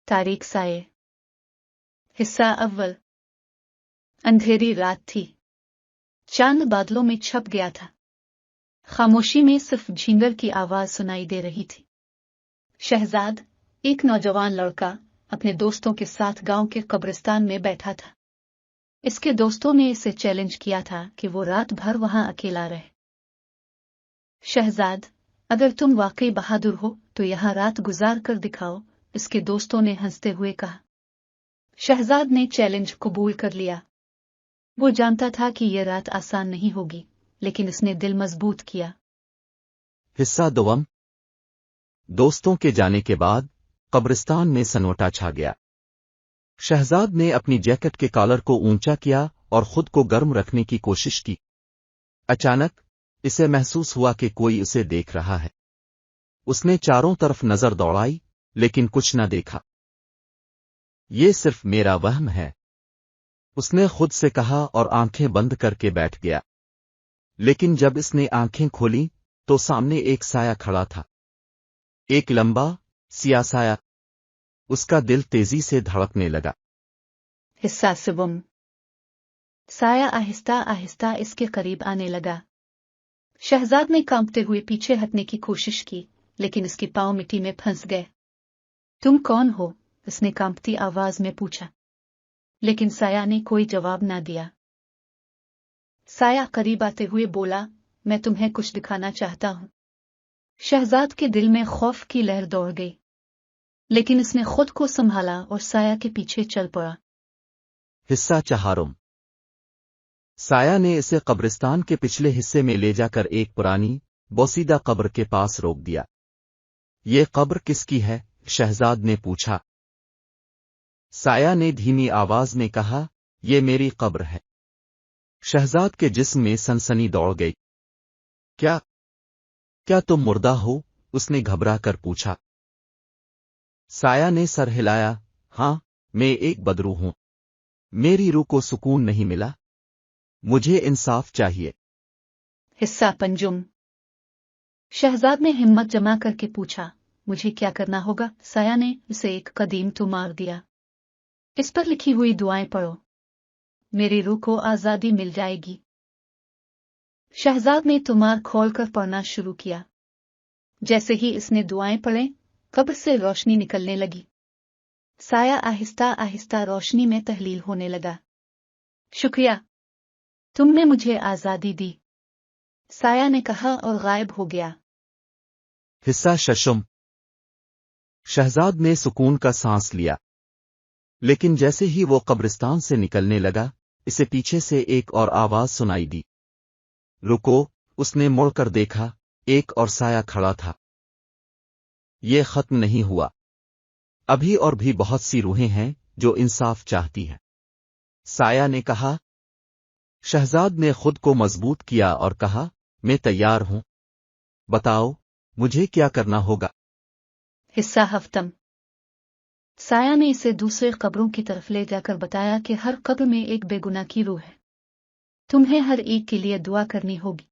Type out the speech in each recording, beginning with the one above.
तारीख साये। हिस्सा अव्वल। अंधेरी रात थी। चांद बादलों में छप गया था। खामोशी में सिर्फ झींगर की आवाज सुनाई दे रही थी। शहजाद, एक नौजवान लड़का, अपने दोस्तों के साथ गांव के कब्रिस्तान में बैठा था। इसके दोस्तों ने इसे चैलेंज किया था कि वो रात भर वहां अकेला रहे। शहजाद, अगर तुम वाकई बहादुर हो तो यहां रात गुजार कर दिखाओ, इसके दोस्तों ने हंसते हुए कहा। शहजाद ने चैलेंज कबूल कर लिया। वो जानता था कि यह रात आसान नहीं होगी, लेकिन इसने दिल मजबूत किया। हिस्सा दोम। दोस्तों के जाने के बाद कब्रिस्तान में सन्नाटा छा गया। शहजाद ने अपनी जैकेट के कॉलर को ऊंचा किया और खुद को गर्म रखने की कोशिश की। अचानक इसे महसूस हुआ कि कोई उसे देख रहा है। उसने चारों तरफ नजर दौड़ाई, लेकिन कुछ न देखा। ये सिर्फ मेरा वहम है, उसने खुद से कहा और आंखें बंद करके बैठ गया। लेकिन जब इसने आंखें खोली तो सामने एक साया खड़ा था। एक लंबा सिया साया। उसका दिल तेजी से धड़कने लगा। हिस्सा सुबम। साया आहिस्ता आहिस्ता इसके करीब आने लगा। शहजाद ने कांपते हुए पीछे हटने की कोशिश की, लेकिन इसके पांव मिट्टी में फंस गए। तुम कौन हो? उसने कांपती आवाज में पूछा। लेकिन साया ने कोई जवाब ना दिया। साया करीब आते हुए बोला, मैं तुम्हें कुछ दिखाना चाहता हूं। शहजाद के दिल में खौफ की लहर दौड़ गई, लेकिन इसने खुद को संभाला और साया के पीछे चल पड़ा। हिस्सा चहारुम। साया ने इसे कब्रिस्तान के पिछले हिस्से में ले जाकर एक पुरानी बोसीदा कब्र के पास रोक दिया। ये कब्र किसकी है? शहजाद ने पूछा। साया ने धीमी आवाज में कहा, ये मेरी कब्र है। शहजाद के जिस्म में सनसनी दौड़ गई। क्या तुम मुर्दा हो? उसने घबरा कर पूछा। साया ने सर हिलाया। हां, मैं एक बदरू हूं। मेरी रूह को सुकून नहीं मिला। मुझे इंसाफ चाहिए। हिस्सा पंजुम। शहजाद ने हिम्मत जमा करके पूछा, मुझे क्या करना होगा? साया ने उसे एक कदीम तो मार दिया। इस पर लिखी हुई दुआएं पढ़ो, मेरी रूह को आजादी मिल जाएगी। शहजाद ने तुमार खोलकर पढ़ना शुरू किया। जैसे ही इसने दुआएं पढ़े, कब्र से रोशनी निकलने लगी। साया आहिस्ता आहिस्ता रोशनी में तहलील होने लगा। शुक्रिया, तुमने मुझे आजादी दी, साया ने कहा और गायब हो गया। हिस्सा शशुम। शहजाद ने सुकून का सांस लिया, लेकिन जैसे ही वो कब्रिस्तान से निकलने लगा, इसे पीछे से एक और आवाज सुनाई दी। रुको! उसने मुड़कर देखा, एक और साया खड़ा था। ये खत्म नहीं हुआ। अभी और भी बहुत सी रूहें हैं जो इंसाफ चाहती हैं, साया ने कहा। शहजाद ने खुद को मजबूत किया और कहा, मैं तैयार हूं। बताओ, मुझे क्या करना होगा? हिस्सा हफ्तम। साया ने इसे दूसरे कब्रों की तरफ ले जाकर बताया कि हर कब्र में एक बेगुनाह की रूह है। तुम्हें हर एक के लिए दुआ करनी होगी।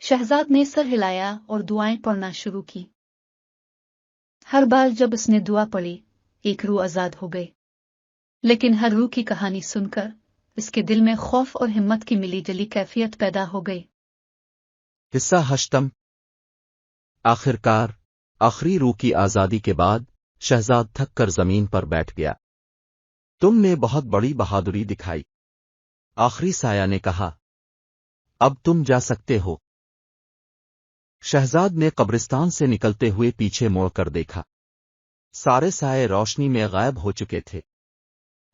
शहजाद ने सर हिलाया और दुआएं पढ़ना शुरू की। हर बार जब उसने दुआ पढ़ी, एक रूह आजाद हो गई। लेकिन हर रूह की कहानी सुनकर इसके दिल में खौफ और हिम्मत की मिली जली कैफियत पैदा हो गई। हिस्सा हश्तम। आखिरकार आखिरी रूह की आजादी के बाद शहजाद थक कर जमीन पर बैठ गया। तुमने बहुत बड़ी बहादुरी दिखाई, आखिरी साया ने कहा। अब तुम जा सकते हो। शहजाद ने कब्रिस्तान से निकलते हुए पीछे मुड़कर देखा। सारे साये रोशनी में गायब हो चुके थे।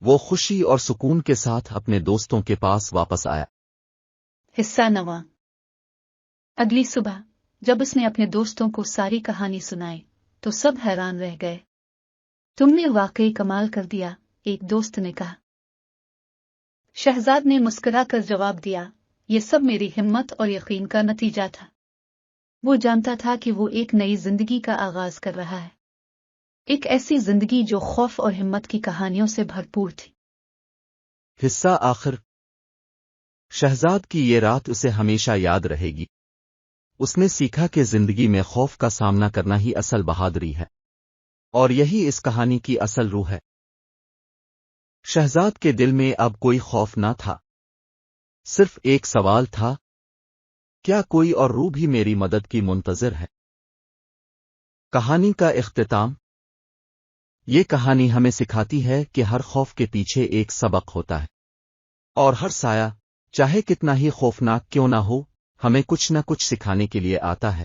वो खुशी और सुकून के साथ अपने दोस्तों के पास वापस आया। हिस्सा नवा। अगली सुबह जब उसने अपने दोस्तों को सारी कहानी सुनाई, तो सब हैरान रह गए। तुमने वाकई कमाल कर दिया, एक दोस्त ने कहा। शहजाद ने मुस्कुराकर जवाब दिया, ये सब मेरी हिम्मत और यकीन का नतीजा था। वो जानता था कि वो एक नई जिंदगी का आगाज कर रहा है, एक ऐसी जिंदगी जो खौफ और हिम्मत की कहानियों से भरपूर थी। हिस्सा आखिर। शहजाद की ये रात उसे हमेशा याद रहेगी। उसने सीखा कि जिंदगी में खौफ का सामना करना ही असल बहादुरी है। اور یہی اس کہانی کی اصل روح ہے۔ شہزاد کے دل میں اب کوئی خوف نہ تھا، صرف ایک سوال تھا، کیا کوئی اور روح بھی میری مدد کی منتظر ہے؟ کہانی کا اختتام۔ یہ کہانی ہمیں سکھاتی ہے کہ ہر خوف کے پیچھے ایک سبق ہوتا ہے، اور ہر سایہ، چاہے کتنا ہی خوفناک کیوں نہ ہو، ہمیں کچھ نہ کچھ سکھانے کے لیے آتا ہے۔